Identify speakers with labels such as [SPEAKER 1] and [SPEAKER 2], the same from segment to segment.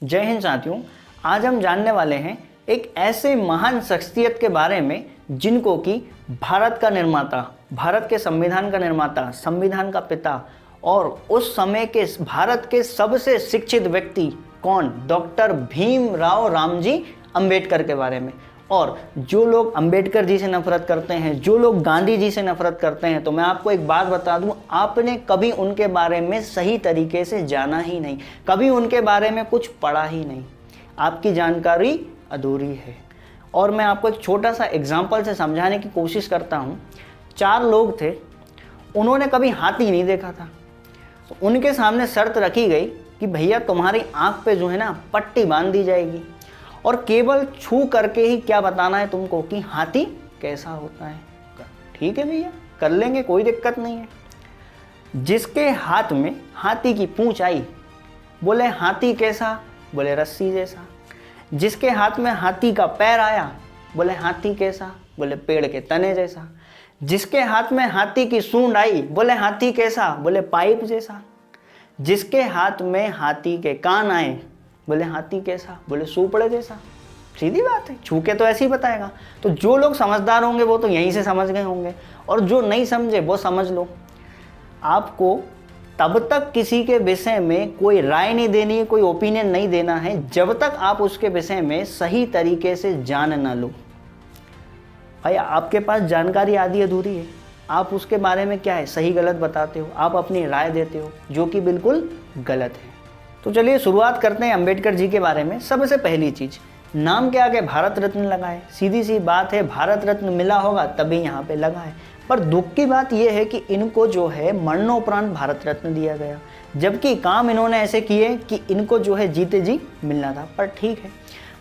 [SPEAKER 1] जय हिंद साथियों, आज हम जानने वाले हैं एक ऐसे महान शख्सियत के बारे में जिनको कि भारत का निर्माता, भारत के संविधान का निर्माता, संविधान का पिता और उस समय के भारत के सबसे शिक्षित व्यक्ति कौन, डॉक्टर भीमराव रामजी अंबेडकर के बारे में। और जो लोग अंबेडकर जी से नफरत करते हैं, जो लोग गांधी जी से नफरत करते हैं, तो मैं आपको एक बात बता दूं, आपने कभी उनके बारे में सही तरीके से जाना ही नहीं, कभी उनके बारे में कुछ पढ़ा ही नहीं, आपकी जानकारी अधूरी है। और मैं आपको एक छोटा सा एग्जाम्पल से समझाने की कोशिश करता हूं। 4 लोग थे, उन्होंने कभी हाथी नहीं देखा था, तो उनके सामने शर्त रखी गई कि भैया तुम्हारी आंख पे जो है ना पट्टी बांध दी जाएगी और केवल छू करके ही क्या बताना है तुमको कि हाथी कैसा होता है। ठीक है भैया, कर लेंगे, कोई दिक्कत नहीं है। जिसके हाथ में हाथी की पूंछ आई, बोले हाथी कैसा, बोले रस्सी जैसा। जिसके हाथ में हाथी का पैर आया, बोले हाथी कैसा, बोले पेड़ के तने जैसा। जिसके हाथ में हाथी की सूंड आई, बोले हाथी कैसा, बोले पाइप जैसा। जिसके हाथ में हाथी के कान आए, बोले हाथी कैसा, बोले सूपड़े जैसा। सीधी बात है, छू के तो ऐसे ही बताएगा। तो जो लोग समझदार होंगे वो तो यहीं से समझ गए होंगे, और जो नहीं समझे वो समझ लो। आपको तब तक किसी के विषय में कोई राय नहीं देनी है, कोई ओपिनियन नहीं देना है, जब तक आप उसके विषय में सही तरीके से जान ना लो। भाई आपके पास जानकारी आधी अधूरी है, आप उसके बारे में क्या है सही गलत बताते हो, आप अपनी राय देते हो, जो कि बिल्कुल गलत है। तो चलिए शुरुआत करते हैं अंबेडकर जी के बारे में। सबसे पहली चीज, नाम के आगे भारत रत्न लगा है। सीधी सी बात है, भारत रत्न मिला होगा तभी यहाँ पे लगा है। पर दुख की बात यह है कि इनको जो है मरणोपरांत भारत रत्न दिया गया, जबकि काम इन्होंने ऐसे किए कि इनको जो है जीते जी मिलना था। पर ठीक है,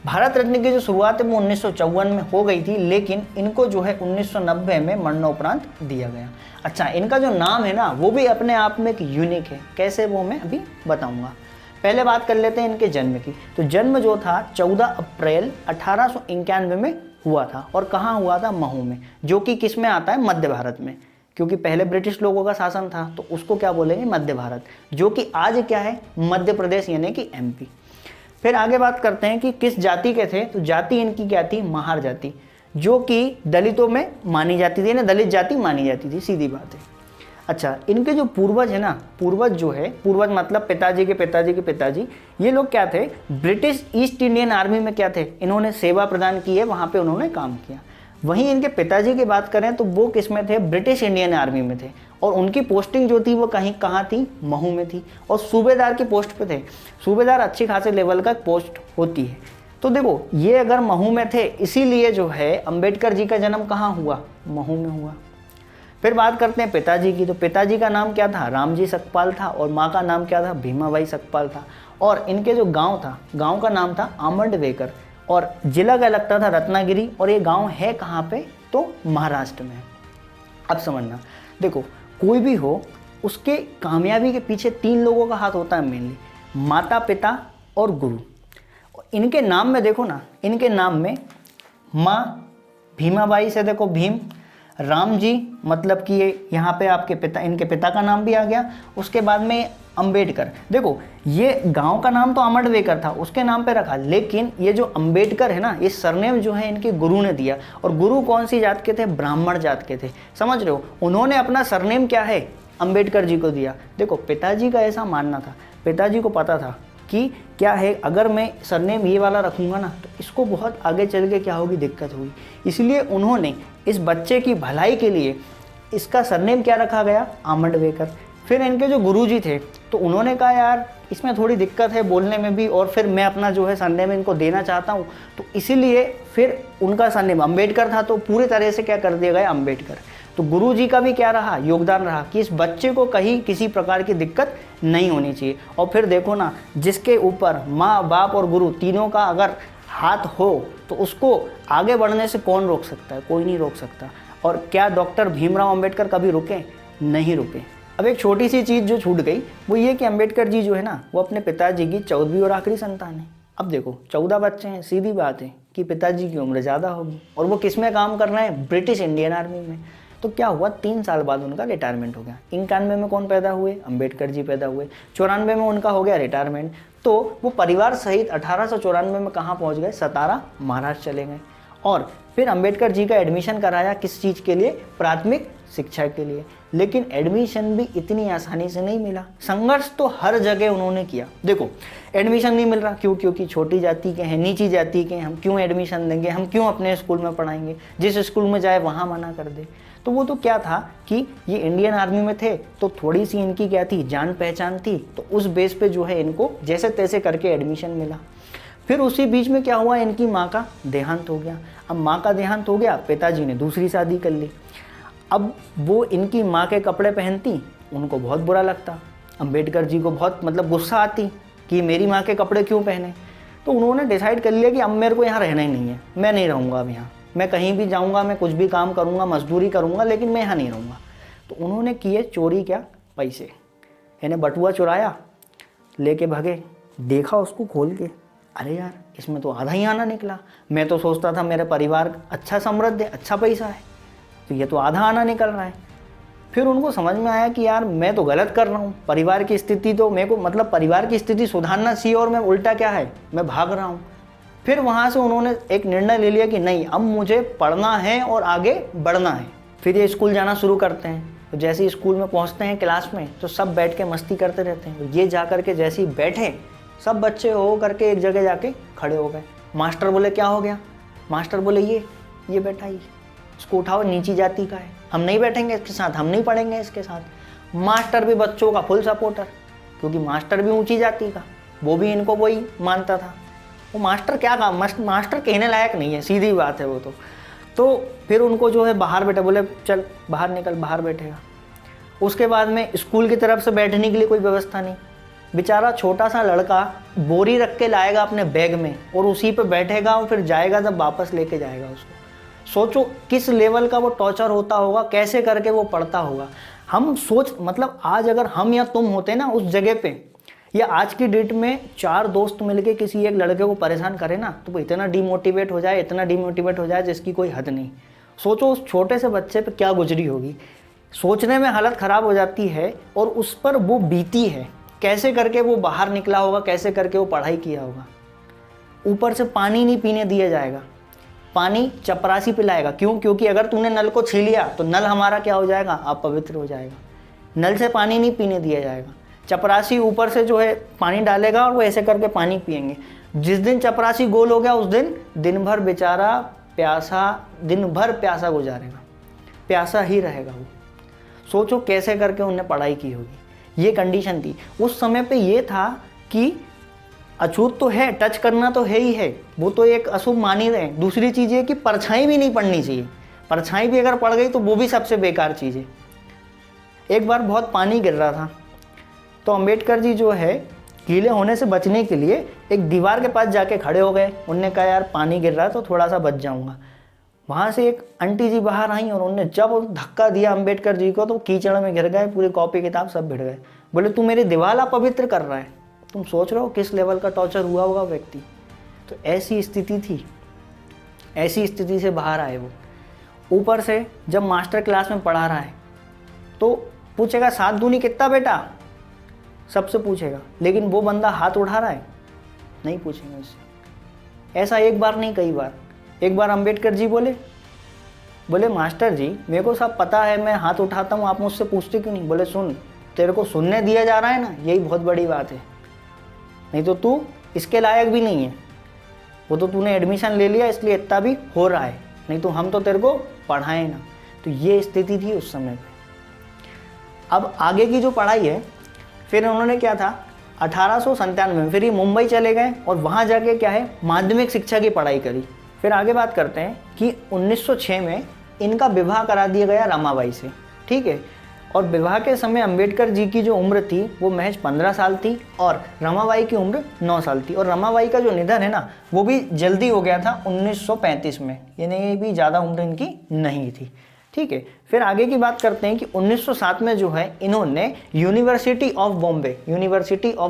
[SPEAKER 1] भारत रत्न की जो शुरुआत है वो 1954 में हो गई थी, लेकिन इनको जो है 1990 में मरणोपरांत दिया गया। अच्छा, इनका जो नाम है ना वो भी अपने आप में एक यूनिक है। कैसे, वो मैं अभी बताऊंगा। पहले बात कर लेते हैं इनके जन्म की। तो जन्म जो था 14 अप्रैल 1891 में हुआ था। और कहाँ हुआ था? महू में, जो कि किस में आता है? मध्य भारत में, क्योंकि पहले ब्रिटिश लोगों का शासन था तो उसको क्या बोलेंगे? मध्य भारत, जो कि आज क्या है? मध्य प्रदेश यानी कि एमपी। फिर आगे बात करते हैं कि किस जाति के थे। तो जाति इनकी क्या थी? महार जाति, जो कि दलितों में मानी जाती थी ना, दलित जाति मानी जाती थी, सीधी बात है। अच्छा, इनके जो पूर्वज है ना, पूर्वज जो है, पूर्वज मतलब पिताजी के पिताजी के पिताजी, ये लोग क्या थे? ब्रिटिश ईस्ट इंडियन आर्मी में क्या थे? इन्होंने सेवा प्रदान की है, वहाँ पे उन्होंने काम किया। वहीं इनके पिताजी की बात करें तो वो किस में थे? ब्रिटिश इंडियन आर्मी में थे, और उनकी पोस्टिंग जो थी वो कहाँ थी? महू में थी, और सूबेदार की पोस्ट पे थे। सूबेदार अच्छी खासे लेवल का पोस्ट होती है। तो देखो, ये अगर महू में थे, इसीलिए जो है अंबेडकर जी का जन्म कहाँ हुआ? महू में हुआ। फिर बात करते हैं पिताजी की। तो पिताजी का नाम क्या था? रामजी सकपाल था, और माँ का नाम क्या था? भीमाबाई सकपाल था। और इनके जो गांव था, गांव का नाम था आमंडवेकर, और जिला क्या लगता था? रत्नागिरी। और ये गांव है कहाँ पे? तो महाराष्ट्र में। अब समझना, देखो कोई भी हो, उसके कामयाबी के पीछे 3 लोगों का हाथ होता है मेनली, माता, पिता और गुरु। इनके नाम में देखो ना, इनके नाम में माँ भीमाबाई से देखो भीम, राम जी मतलब कि ये यहाँ पे आपके पिता, इनके पिता का नाम भी आ गया। उसके बाद में अंबेडकर। देखो ये गांव का नाम तो अमरवेकर था, उसके नाम पे रखा, लेकिन ये जो अंबेडकर है ना, ये सरनेम जो है इनके गुरु ने दिया। और गुरु कौन सी जात के थे? ब्राह्मण जात के थे। समझ रहे हो? उन्होंने अपना सरनेम क्या है? अंबेडकर जी को दिया। देखो पिताजी का ऐसा मानना था, पिताजी को पता था कि क्या है, अगर मैं सरनेम ये वाला रखूँगा ना तो इसको बहुत आगे चल के क्या होगी? दिक्कत होगी। इसलिए उन्होंने इस बच्चे की भलाई के लिए इसका सरनेम क्या रखा गया? आमंडवेकर। फिर इनके जो गुरुजी थे तो उन्होंने कहा यार इसमें थोड़ी दिक्कत है बोलने में भी, और फिर मैं अपना जो है सरनेम इनको देना चाहता हूँ, तो इसीलिए फिर उनका सरनेम अंबेडकर था, तो पूरी तरह से क्या कर दिया गया? अंबेडकर। तो गुरुजी का भी क्या रहा? योगदान रहा कि इस बच्चे को कहीं किसी प्रकार की दिक्कत नहीं होनी चाहिए। और फिर देखो ना, जिसके ऊपर माँ, बाप और गुरु तीनों का अगर हाथ हो तो उसको आगे बढ़ने से कौन रोक सकता है? कोई नहीं रोक सकता। और क्या डॉक्टर भीमराव अंबेडकर कभी रुके? नहीं रुके। अब एक छोटी सी चीज़ जो छूट गई वो ये कि अंबेडकर जी जो है ना, वो अपने पिताजी की 14वीं और आखिरी संतान है। अब देखो 14 बच्चे हैं, सीधी बात है कि पिताजी की उम्र ज़्यादा होगी, और वो किस में काम कर रहे हैं? ब्रिटिश इंडियन आर्मी में। तो क्या हुआ, 3 साल बाद उनका रिटायरमेंट हो गया। 91 में कौन पैदा हुए? अंबेडकर जी पैदा हुए। 94 में उनका हो गया रिटायरमेंट। तो वो परिवार सहित 1894 में कहाँ पहुँच गए, सतारा महाराष्ट्र चले गए। और फिर अंबेडकर जी का एडमिशन कराया किस चीज़ के लिए, प्राथमिक शिक्षा के लिए। लेकिन एडमिशन भी इतनी आसानी से नहीं मिला, संघर्ष तो हर जगह उन्होंने किया। देखो एडमिशन नहीं मिल रहा, क्यों, क्योंकि छोटी जाति के हैं, नीची जाति के हैं, हम क्यों एडमिशन देंगे, हम क्यों अपने स्कूल में पढ़ाएंगे, जिस स्कूल में जाए वहाँ मना कर दे। तो वो तो क्या था कि ये इंडियन आर्मी में थे तो थोड़ी सी इनकी क्या थी, जान पहचान थी, तो उस बेस पे जो है इनको जैसे तैसे करके एडमिशन मिला। फिर उसी बीच में क्या हुआ, इनकी माँ का देहांत हो गया। अब माँ का देहांत हो गया, पिताजी ने दूसरी शादी कर ली। अब वो इनकी माँ के कपड़े पहनती, उनको बहुत बुरा लगता, अंबेडकर जी को बहुत मतलब गुस्सा आती कि मेरी माँ के कपड़े क्यों पहने। तो उन्होंने डिसाइड कर लिया कि अब मेरे को यहाँ रहना ही नहीं है, मैं नहीं रहूँगा अब यहाँ, मैं कहीं भी जाऊँगा, मैं कुछ भी काम करूँगा, मजदूरी करूँगा, लेकिन मैं यहाँ नहीं रहूँगा। तो उन्होंने किए चोरी, क्या, पैसे। इन्हें बटुआ चुराया, लेके भागे, देखा उसको खोल के, अरे यार इसमें तो आधा ही आना निकला, मैं तो सोचता था मेरा परिवार अच्छा समृद्ध है, अच्छा पैसा है, तो ये तो आधा आना निकल रहा है। फिर उनको समझ में आया कि यार मैं तो गलत कर रहा हूँ, परिवार की स्थिति तो मेरे को मतलब परिवार की स्थिति सुधारना चाहिए और मैं उल्टा क्या है, मैं भाग रहा हूँ। फिर वहाँ से उन्होंने एक निर्णय ले लिया कि नहीं, अब मुझे पढ़ना है और आगे बढ़ना है। फिर ये स्कूल जाना शुरू करते हैं। तो जैसे ही स्कूल में पहुँचते हैं क्लास में, तो सब बैठ के मस्ती करते रहते हैं। तो ये जा कर के जैसे ही बैठे, सब बच्चे हो करके एक जगह जाके खड़े हो गए। मास्टर बोले क्या हो गया, मास्टर बोले ये बेटा ये इसको उठाओ, नीची जाति का है, हम नहीं बैठेंगे इसके साथ, हम नहीं पढ़ेंगे इसके साथ। मास्टर भी बच्चों का फुल सपोर्टर, क्योंकि मास्टर भी ऊंची जाति का, वो भी इनको वही मानता था। वो मास्टर क्या काम, मास्टर कहने लायक नहीं है, सीधी बात है वो तो फिर उनको जो है बाहर बैठे, बोले चल बाहर निकल, बाहर बैठेगा। उसके बाद में स्कूल की तरफ से बैठने के लिए कोई व्यवस्था नहीं। बेचारा छोटा सा लड़का बोरी रख के लाएगा अपने बैग में और उसी पे बैठेगा और फिर जाएगा, जब वापस लेके जाएगा उसको। सोचो किस लेवल का वो टॉर्चर होता होगा, कैसे करके वो पढ़ता होगा। हम सोच मतलब आज अगर हम या तुम होते ना उस जगह पे, या आज की डेट में 4 दोस्त मिलके किसी एक लड़के को परेशान करे ना, तो वो इतना डिमोटिवेट हो जाए जिसकी कोई हद नहीं। सोचो उस छोटे से बच्चे पे क्या गुजरी होगी, सोचने में हालत ख़राब हो जाती है। और उस पर वो बीती है, कैसे करके वो बाहर निकला होगा, कैसे करके वो पढ़ाई किया होगा। ऊपर से पानी नहीं पीने दिया जाएगा, पानी चपरासी पिलाएगा। क्यों, क्योंकि अगर तूने नल को छीन लिया तो नल हमारा क्या हो जाएगा, अपवित्र हो जाएगा। नल से पानी नहीं पीने दिया जाएगा, चपरासी ऊपर से जो है पानी डालेगा और वो ऐसे करके पानी पिएंगे। जिस दिन चपरासी गोल हो गया उस दिन भर बेचारा दिन भर प्यासा गुजारेगा, प्यासा ही रहेगा वो। सोचो कैसे करके उन्हें पढ़ाई की होगी, ये कंडीशन थी उस समय पे। ये था कि अछूत तो है, टच करना तो है ही है, वो तो एक अशुभ मान ही रहे। दूसरी चीज़ ये कि परछाई भी नहीं पड़नी चाहिए, परछाई भी अगर पड़ गई तो वो भी सबसे बेकार चीज़ है। एक बार बहुत पानी गिर रहा था, तो अंबेडकर जी जो है गीले होने से बचने के लिए एक दीवार के पास जाके खड़े हो गए। उनने कहा यार पानी गिर रहा है तो थोड़ा सा बच जाऊंगा। वहाँ से एक आंटी जी बाहर आई और उन्होंने जब धक्का दिया अंबेडकर जी को तो कीचड़ में गिर गए, पूरी कॉपी किताब सब भिड़ गए। बोले तू मेरी दीवार अपवित्र कर रहा है। तुम सोच रहे हो किस लेवल का टॉर्चर हुआ होगा व्यक्ति। तो ऐसी स्थिति थी, ऐसी स्थिति से बाहर आए वो। ऊपर से जब मास्टर क्लास में पढ़ा रहा है तो पूछेगा 7 दूनी कितना बेटा, सबसे पूछेगा, लेकिन वो बंदा हाथ उठा रहा है, नहीं पूछेंगे उससे। ऐसा एक बार नहीं कई बार। एक बार अंबेडकर जी बोले मास्टर जी मेरे को सब पता है, मैं हाथ उठाता हूँ, आप मुझसे पूछते क्यों नहीं। बोले सुन, तेरे को सुनने दिया जा रहा है ना, यही बहुत बड़ी बात है, नहीं तो तू इसके लायक भी नहीं है। वो तो तूने एडमिशन ले लिया इसलिए इतना भी हो रहा है, नहीं तो हम तो तेरे को पढ़ाएं ना। तो ये स्थिति थी उस समय पे। अब आगे की जो पढ़ाई है, फिर उन्होंने क्या था 1897 में फिर ये मुंबई चले गए और वहाँ जाके क्या है माध्यमिक शिक्षा की पढ़ाई करी। फिर आगे बात करते हैं कि 1906 में इनका विवाह करा दिया गया रमाबाई से, ठीक है। और विवाह के समय अंबेडकर जी की जो उम्र थी वो महज 15 साल थी और रमाबाई की उम्र 9 साल थी। और रमाबाई का जो निधन है ना वो भी जल्दी हो गया था 1935 में, यानी भी ज़्यादा उम्र इनकी नहीं थी, ठीक है। फिर आगे की बात करते हैं कि 1907 में जो है इन्होंने यूनिवर्सिटी ऑफ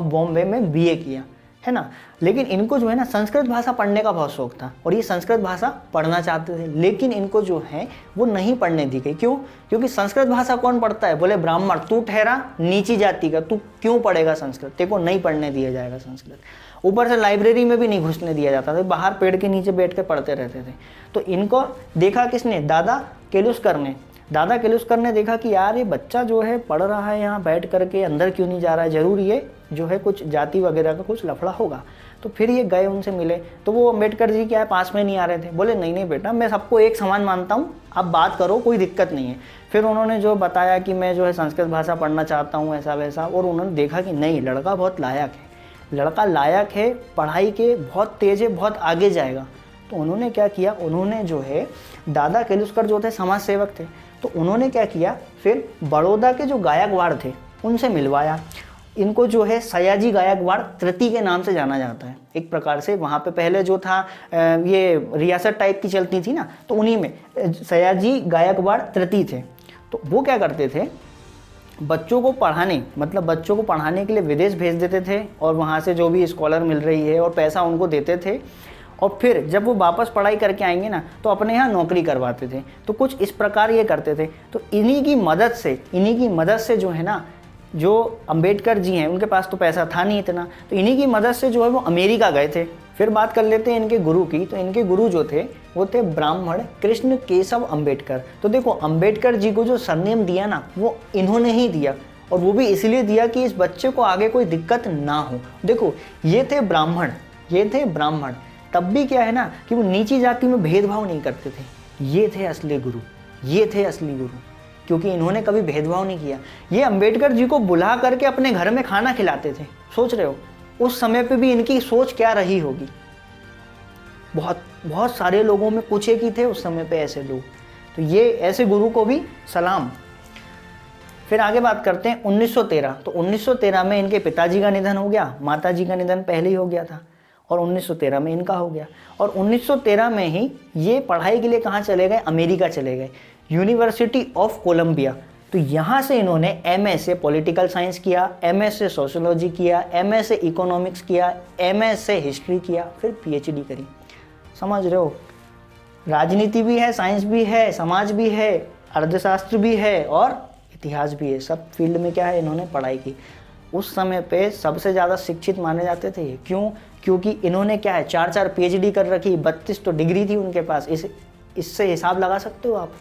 [SPEAKER 1] बॉम्बे में बीए किया, है ना। लेकिन इनको जो है ना संस्कृत भाषा पढ़ने का बहुत शौक था और ये संस्कृत भाषा पढ़ना चाहते थे, लेकिन इनको जो है वो नहीं पढ़ने दी गई। क्यों? क्योंकि संस्कृत भाषा कौन पढ़ता है? बोले ब्राह्मण, तू ठहरा नीची जाति का, तू क्यों पढ़ेगा संस्कृत, तेरे को नहीं पढ़ने दिया जाएगा संस्कृत। ऊपर से लाइब्रेरी में भी नहीं घुसने दिया जाता था, बाहर पेड़ के नीचे बैठ के पढ़ते रहते थे। तो इनको देखा किसने? दादा केलुस्कर ने। दादा केलुस्कर ने देखा कि यार ये बच्चा जो है पढ़ रहा है यहाँ बैठ करके, अंदर क्यों नहीं जा रहा है, जरूर ये जो है कुछ जाति वगैरह का कुछ लफड़ा होगा। तो फिर ये गए, उनसे मिले, तो वो अम्बेडकर जी क्या है पास में नहीं आ रहे थे। बोले नहीं नहीं बेटा, मैं सबको एक समान मानता हूँ, आप बात करो, कोई दिक्कत नहीं है। फिर उन्होंने जो बताया कि मैं जो है संस्कृत भाषा पढ़ना चाहता हूँ ऐसा वैसा, और उन्होंने देखा कि नहीं, लड़का बहुत लायक है, लड़का लायक है, पढ़ाई के बहुत तेज़ है, बहुत आगे जाएगा। तो उन्होंने क्या किया, उन्होंने जो है दादा केलुस्कर जो थे समाज सेवक थे, तो उन्होंने क्या किया, फिर बड़ौदा के जो गायकवाड़ थे उनसे मिलवाया। इनको जो है सयाजी गायकवाड़ तृतीय के नाम से जाना जाता है। एक प्रकार से वहाँ पे पहले जो था ये रियासत टाइप की चलती थी ना, तो उन्हीं में सयाजी गायकवाड़ तृतीय थे। तो वो क्या करते थे, बच्चों को पढ़ाने, मतलब बच्चों को पढ़ाने के लिए विदेश भेज देते थे और वहाँ से जो भी स्कॉलर मिल रही है और पैसा उनको देते थे, और फिर जब वो वापस पढ़ाई करके आएंगे ना तो अपने यहाँ नौकरी करवाते थे। तो कुछ इस प्रकार ये करते थे। तो इन्हीं की मदद से जो है ना, जो अंबेडकर जी हैं उनके पास तो पैसा था नहीं इतना, तो इन्हीं की मदद से जो है वो अमेरिका गए थे। फिर बात कर लेते हैं इनके गुरु की। तो इनके गुरु जो थे वो थे ब्राह्मण कृष्ण केशव अंबेडकर। तो देखो अंबेडकर जी को जो सरनेम दिया ना वो इन्होंने ही दिया, और वो भी इसलिए दिया कि इस बच्चे को आगे कोई दिक्कत ना हो। देखो ये थे ब्राह्मण, तब भी क्या है ना कि वो नीची जाति में भेदभाव नहीं करते थे। ये थे असली गुरु, क्योंकि इन्होंने कभी भेदभाव नहीं किया। ये अंबेडकर जी को बुला करके अपने घर में खाना खिलाते थे। सोच रहे हो उस समय पे भी इनकी सोच क्या रही होगी। बहुत सारे लोगों में कुछ एक ही थे उस समय पे ऐसे लोग। तो ये ऐसे गुरु को भी सलाम। फिर आगे बात करते हैं 1913। तो 1913 में इनके पिताजी का निधन हो गया, माताजी का निधन पहले ही हो गया था, और 1913 में इनका हो गया। और 1913 में ही ये पढ़ाई के लिए कहाँ चले गए? अमेरिका चले गए, यूनिवर्सिटी ऑफ कोलंबिया। तो यहाँ से इन्होंने एमएसए पॉलिटिकल साइंस किया, एमएसए सोशियोलॉजी किया, एमएसए इकोनॉमिक्स किया, एमएसए हिस्ट्री किया, फिर पीएचडी करी। समझ रहे हो, राजनीति भी है, साइंस भी है, समाज भी है, अर्थशास्त्र भी है और इतिहास भी है। सब फील्ड में क्या है, इन्होंने पढ़ाई की। उस समय पे सबसे ज़्यादा शिक्षित माने जाते थे। क्यों? क्योंकि इन्होंने क्या है 4 पीएचडी कर रखी, 32 तो डिग्री थी उनके पास। इससे हिसाब लगा सकते हो आप।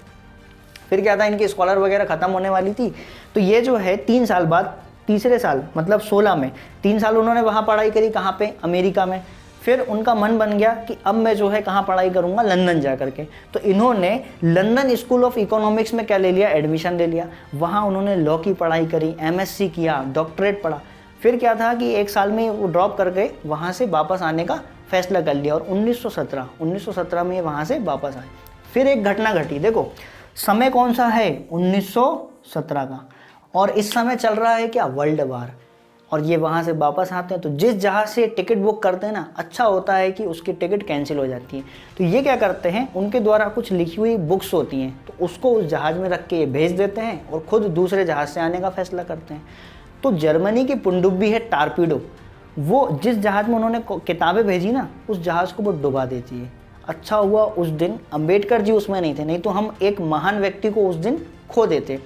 [SPEAKER 1] फिर क्या था, इनकी स्कॉलर वगैरह ख़त्म होने वाली थी। तो ये जो है 3 साल बाद, तीसरे साल मतलब 16 में 3 साल उन्होंने वहाँ पढ़ाई करी। कहाँ पे? अमेरिका में। फिर उनका मन बन गया कि अब मैं जो है कहाँ पढ़ाई करूँगा, लंदन जा करके। तो इन्होंने लंदन स्कूल ऑफ इकोनॉमिक्स में क्या ले लिया, एडमिशन ले लिया। वहाँ उन्होंने लॉ की पढ़ाई करी, एमएससी किया, डॉक्टरेट पढ़ा। फिर क्या था कि 1 साल में वो ड्रॉप करके वहाँ से वापस आने का फैसला कर लिया, और 1917 में वहाँ से वापस आए। फिर एक घटना घटी। देखो समय कौन सा है, 1917 का, और इस समय चल रहा है क्या, वर्ल्ड वार। और ये वहाँ से वापस आते हैं। तो जिस जहाज़ से टिकट बुक करते हैं ना, अच्छा होता है कि उसकी टिकट कैंसिल हो जाती है। तो ये क्या करते हैं, उनके द्वारा कुछ लिखी हुई बुक्स होती हैं, तो उसको उस जहाज़ में रख के ये भेज देते हैं और खुद दूसरे जहाज़ से आने का फैसला करते हैं। तो जर्मनी की पनडुब्बी है टारपीडो, वो जिस जहाज़ में उन्होंने किताबें भेजी ना, उस जहाज़ को वो डुबा देती है। अच्छा हुआ उस दिन अंबेडकर जी उसमें नहीं थे, नहीं तो हम एक महान व्यक्ति को उस दिन खो देते।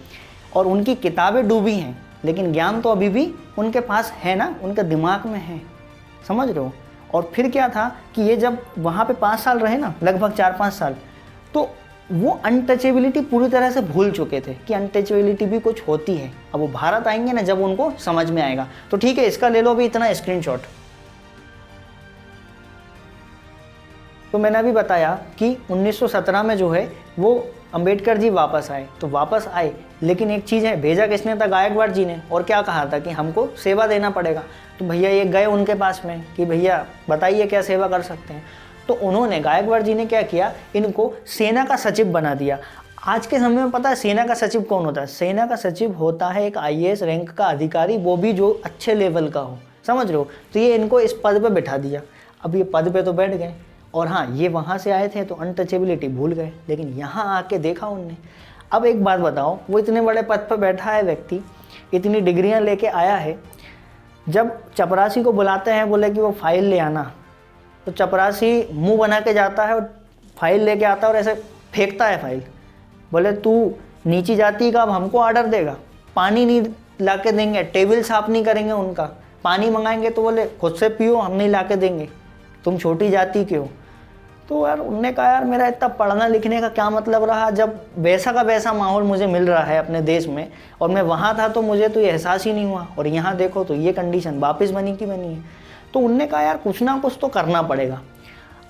[SPEAKER 1] और उनकी किताबें डूबी हैं, लेकिन ज्ञान तो अभी भी उनके पास है ना, उनके दिमाग में है। समझ रहे हो। और फिर क्या था कि ये जब वहाँ पे 5 साल रहे ना, लगभग 4-5 साल, तो वो अनटचेबिलिटी पूरी तरह से भूल चुके थे कि अनटचेबिलिटी भी कुछ होती है। अब वो भारत आएंगे ना, जब उनको समझ में आएगा। तो ठीक है, इसका ले लो अभी इतना स्क्रीनशॉट। तो मैंने अभी बताया कि 1917 में जो है वो अंबेडकर जी वापस आए। तो वापस आए, लेकिन एक चीज़ है, भेजा किसने था, गायकवाड़ जी ने। और क्या कहा था कि हमको सेवा देना पड़ेगा। तो भैया ये गए उनके पास में कि भैया बताइए क्या सेवा कर सकते हैं। तो उन्होंने, गायकवाड़ जी ने क्या किया, इनको सेना का सचिव बना दिया। आज के समय में पता है सेना का सचिव कौन होता है? सेना का सचिव होता है एक आईएएस रैंक का अधिकारी, वो भी जो अच्छे लेवल का हो। समझ रहे हो। तो ये इनको इस पद पे बैठा दिया। अब ये पद पे तो बैठ गए, और हाँ ये वहाँ से आए थे तो अनटचेबिलिटी भूल गए, लेकिन यहाँ आके देखा उनने। अब एक बात बताओ, वो इतने बड़े पद पर बैठा है व्यक्ति, इतनी डिग्रियाँ लेके आया है, जब चपरासी को बुलाते हैं, बोले कि वो फाइल ले आना, तो चपरासी मुंह बना के जाता है और फाइल लेके आता है और ऐसे फेंकता है फाइल। बोले तू नीची जाति का अब हमको ऑर्डर देगा, पानी नहीं ला के देंगे, टेबल साफ नहीं करेंगे उनका, पानी मंगाएंगे तो बोले खुद से पियो, हम नहीं ला के देंगे, तुम छोटी जाति के हो। तो यार उनने कहा यार मेरा इतना पढ़ना लिखने का क्या मतलब रहा, जब वैसा का वैसा माहौल मुझे मिल रहा है अपने देश में और मैं वहाँ था तो मुझे तो ये एहसास ही नहीं हुआ, और यहाँ देखो तो ये कंडीशन वापस बनी की बनी है। तो उनने कहा यार कुछ ना कुछ तो करना पड़ेगा।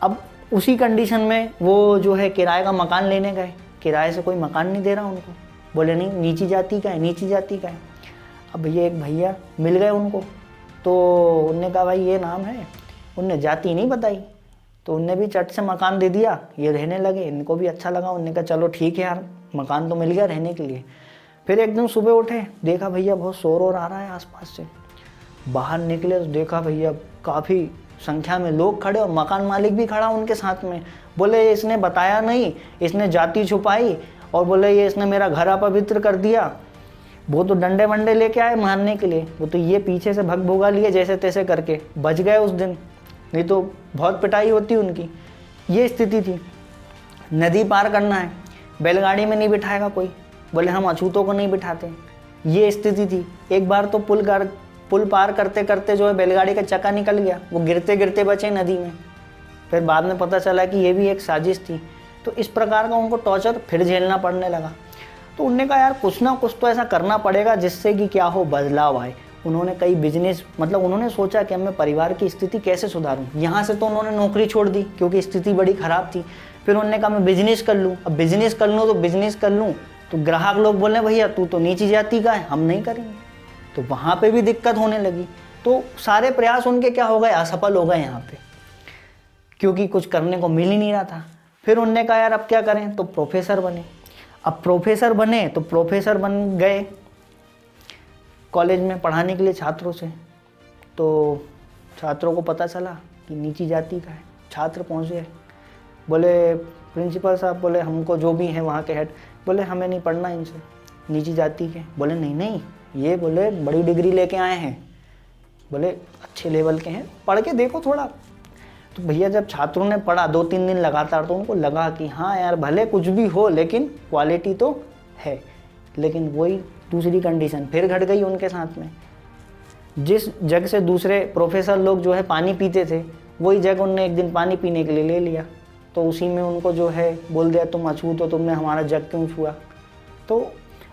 [SPEAKER 1] अब उसी कंडीशन में वो जो है किराए का मकान लेने गए, किराए से कोई मकान नहीं दे रहा उनको, बोले नहीं नीची जाति का है, नीची जाति का है। अब भैया एक भैया मिल गए उनको, तो उनने कहा भाई ये नाम है, उनने जाति नहीं बताई, तो उनने भी चट से मकान दे दिया, ये रहने लगे, इनको भी अच्छा लगा, उनने कहा चलो ठीक है यार मकान तो मिल गया रहने के लिए। फिर एक दिन सुबह उठे, देखा भैया बहुत शोर और आ रहा है आसपास से, बाहर निकले तो देखा भैया काफ़ी संख्या में लोग खड़े और मकान मालिक भी खड़ा उनके साथ में। बोले इसने बताया नहीं, इसने जाति छुपाई, और बोले ये इसने मेरा घर अपवित्र कर दिया। वो तो डंडे वंडे लेके आए मारने के लिए, वो तो ये पीछे से भग भुगा लिए जैसे तैसे करके, बच गए उस दिन, नहीं तो बहुत पिटाई होती उनकी। ये स्थिति थी। नदी पार करना है, बैलगाड़ी में नहीं बिठाएगा कोई, बोले हम अछूतों को नहीं बिठाते, ये स्थिति थी। एक बार तो पुल पार करते करते जो है बैलगाड़ी का चक्का निकल गया, वो गिरते गिरते बचे नदी में। फिर बाद में पता चला कि ये भी एक साजिश थी। तो इस प्रकार का उनको टॉर्चर फिर झेलना पड़ने लगा। तो उनने कहा यार कुछ ना कुछ तो ऐसा करना पड़ेगा जिससे कि क्या हो, बदलाव आए। उन्होंने कई बिजनेस, मतलब उन्होंने सोचा कि मैं परिवार की स्थिति कैसे सुधारूं। यहाँ से तो उन्होंने नौकरी छोड़ दी क्योंकि स्थिति बड़ी ख़राब थी। फिर उन्होंने कहा मैं बिजनेस कर लूँ। अब बिजनेस कर लूँ तो बिजनेस कर लूँ तो ग्राहक लोग बोले भैया तू तो नीची जाति का है, हम नहीं करेंगे, तो वहाँ पे भी दिक्कत होने लगी। तो सारे प्रयास उनके क्या हो गए, असफल हो गए यहाँ पे, क्योंकि कुछ करने को मिल ही नहीं रहा था। फिर उनने कहा यार अब क्या करें, तो प्रोफेसर बने। अब प्रोफेसर बने तो प्रोफेसर बन गए कॉलेज में पढ़ाने के लिए छात्रों से। तो छात्रों को पता चला कि नीची जाति का है, छात्र पहुँचे, बोले प्रिंसिपल साहब, बोले हमको जो भी है वहाँ के हेड, बोले हमें नहीं पढ़ना इनसे, नीची जाति के। बोले नहीं, ये बोले बड़ी डिग्री लेके आए हैं, बोले अच्छे लेवल के हैं, पढ़ के देखो थोड़ा। तो भैया जब छात्रों ने पढ़ा 2-3 दिन लगातार, तो उनको लगा कि हाँ यार भले कुछ भी हो लेकिन क्वालिटी तो है। लेकिन वही दूसरी कंडीशन फिर घट गई उनके साथ में। जिस जग से दूसरे प्रोफेसर लोग जो है पानी पीते थे, वही जग उनने एक दिन पानी पीने के लिए ले लिया। तो उसी में उनको जो है बोल दिया तुम अछूत हो, तुमने हमारा जग क्यों छुआ। तो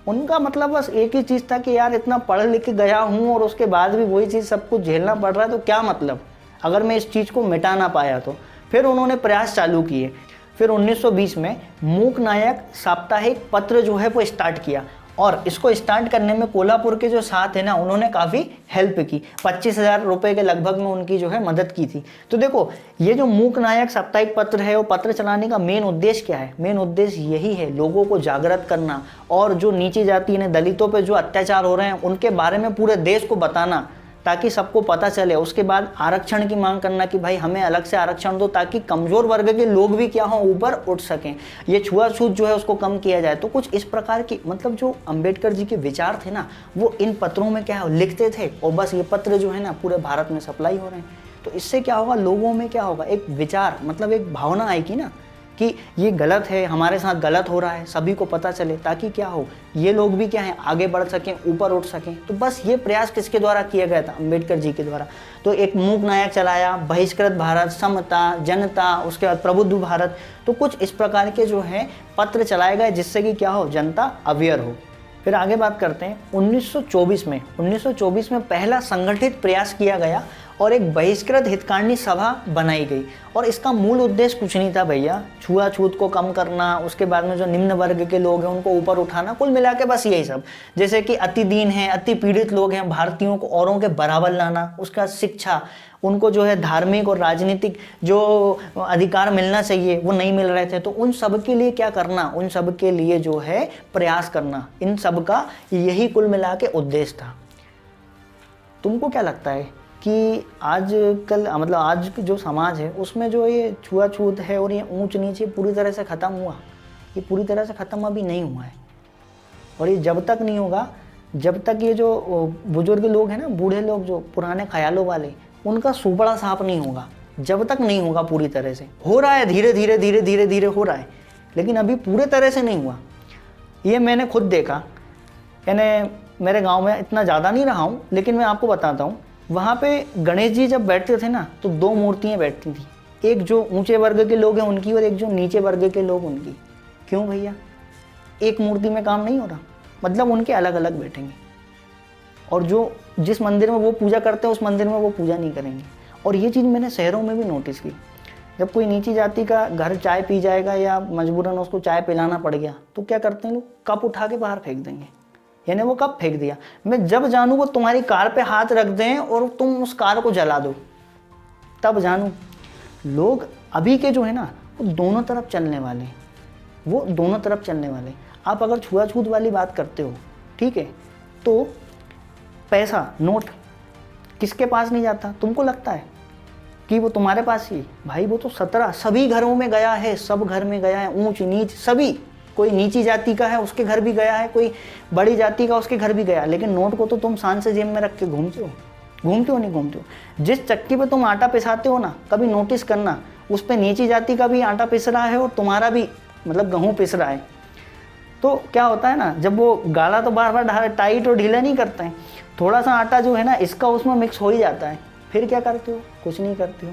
[SPEAKER 1] उनका मतलब बस एक ही चीज़ था कि यार इतना पढ़ लिख के गया हूँ और उसके बाद भी वही चीज़ सब कुछ झेलना पड़ रहा है, तो क्या मतलब अगर मैं इस चीज़ को मिटा ना पाया तो। फिर उन्होंने प्रयास चालू किए। फिर 1920 में मूक नायक साप्ताहिक पत्र जो है वो स्टार्ट किया, और इसको स्टार्ट करने में कोल्हापुर के जो साथ है ना, उन्होंने काफ़ी हेल्प की। 25,000 रुपये के लगभग में उनकी जो है मदद की थी। तो देखो ये जो मूक नायक साप्ताहिक पत्र है, वो पत्र चलाने का मेन उद्देश्य क्या है, मेन उद्देश्य यही है लोगों को जागृत करना, और जो नीची जाति ने दलितों पे जो अत्याचार हो रहे हैं उनके बारे में पूरे देश को बताना, ताकि सबको पता चले। उसके बाद आरक्षण की मांग करना कि भाई हमें अलग से आरक्षण दो, ताकि कमज़ोर वर्ग के लोग भी क्या हो ऊपर उठ सकें, ये छुआछूत जो है उसको कम किया जाए। तो कुछ इस प्रकार की, मतलब जो अंबेडकर जी के विचार थे ना, वो इन पत्रों में क्या है लिखते थे, और बस ये पत्र जो है ना पूरे भारत में सप्लाई हो रहे हैं। तो इससे क्या होगा, लोगों में क्या होगा, एक विचार, मतलब एक भावना आएगी ना कि ये गलत है, हमारे साथ गलत हो रहा है, सभी को पता चले, ताकि क्या हो ये लोग भी क्या है आगे बढ़ सकें, ऊपर उठ सकें। तो बस ये प्रयास किसके द्वारा किया गया था, अंबेडकर जी के द्वारा। तो एक मूक नायक चलाया, बहिष्कृत भारत, समता, जनता, उसके बाद प्रबुद्ध भारत। तो कुछ इस प्रकार के जो है पत्र चलाए गए जिससे कि क्या हो, जनता अवेयर हो। फिर आगे बात करते हैं 1924 में पहला संगठित प्रयास किया गया और एक बहिष्कृत हितकारिणी सभा बनाई गई। और इसका मूल उद्देश्य कुछ नहीं था भैया, छुआछूत को कम करना, उसके बाद में जो निम्न वर्ग के लोग हैं उनको ऊपर उठाना, कुल मिला के बस यही सब। जैसे कि अति दीन हैं, अति पीड़ित लोग हैं, भारतीयों को औरों के बराबर लाना, उसका शिक्षा, उनको जो है धार्मिक और राजनीतिक जो अधिकार मिलना चाहिए वो नहीं मिल रहे थे। तो उन सब के लिए क्या करना, उन सब के लिए जो है प्रयास करना, इन सब का यही कुल मिला के उद्देश्य था। तुमको क्या लगता है कि आजकल, मतलब आज जो समाज है उसमें जो ये छुआछूत है और ये ऊंच नीचे पूरी तरह से ख़त्म हुआ? ये पूरी तरह से ख़त्म अभी नहीं हुआ है, और ये जब तक नहीं होगा जब तक ये जो बुजुर्ग लोग हैं ना, बूढ़े लोग जो पुराने ख्यालों वाले, उनका सुपड़ा साफ नहीं होगा, जब तक नहीं होगा पूरी तरह से। हो रहा है धीरे धीरे धीरे धीरे धीरे हो रहा है, लेकिन अभी पूरे तरह से नहीं हुआ। ये मैंने खुद देखा, यानी मेरे गांव में इतना ज़्यादा नहीं रहा हूँ, लेकिन मैं आपको बताता हूँ, वहाँ पे गणेश जी जब बैठते थे ना तो 2 मूर्तियाँ बैठती थी, एक जो ऊंचे वर्ग के लोग हैं उनकी और एक जो नीचे वर्ग के लोग उनकी। क्यों भैया? एक मूर्ति में काम नहीं हो रहा, मतलब उनके अलग अलग बैठेंगे, और जो जिस मंदिर में वो पूजा करते हैं उस मंदिर में वो पूजा नहीं करेंगे। और ये चीज़ मैंने शहरों में भी नोटिस की। जब कोई नीची जाति का घर चाय पी जाएगा या मजबूरन उसको चाय पिलाना पड़ गया तो क्या करते हैं लोग? कप उठा के बाहर फेंक देंगे, यानी वो कप फेंक दिया। मैं जब जानूँ वो तुम्हारी कार पे हाथ रख दें और तुम उस कार को जला दो, तब जानूँ। लोग अभी के जो है ना वो दोनों तरफ चलने वाले, वो दोनों तरफ चलने वाले। आप अगर छुआछूत वाली बात करते हो, ठीक है, तो पैसा नोट किसके पास नहीं जाता? तुमको लगता है कि वो तुम्हारे पास ही? भाई वो तो 17 सभी घरों में गया है, सब घर में गया है, ऊंच नीच सभी। कोई नीची जाति का है उसके घर भी गया है, कोई बड़ी जाति का उसके घर भी गया, लेकिन नोट को तो तुम शान से जेब में रख के घूमते हो नहीं घूमते हो? जिस चक्की पे तुम आटा पिसाते हो ना, कभी नोटिस करना उस पे नीची जाति का भी आटा पिस रहा है और तुम्हारा भी, मतलब गेहूँ पिस रहा है। तो क्या होता है ना, जब वो गाला तो बार बार टाइट और ढीला नहीं करते हैं, थोड़ा सा आटा जो है ना इसका उसमें मिक्स हो ही जाता है। फिर क्या करते हो? कुछ नहीं करते हो।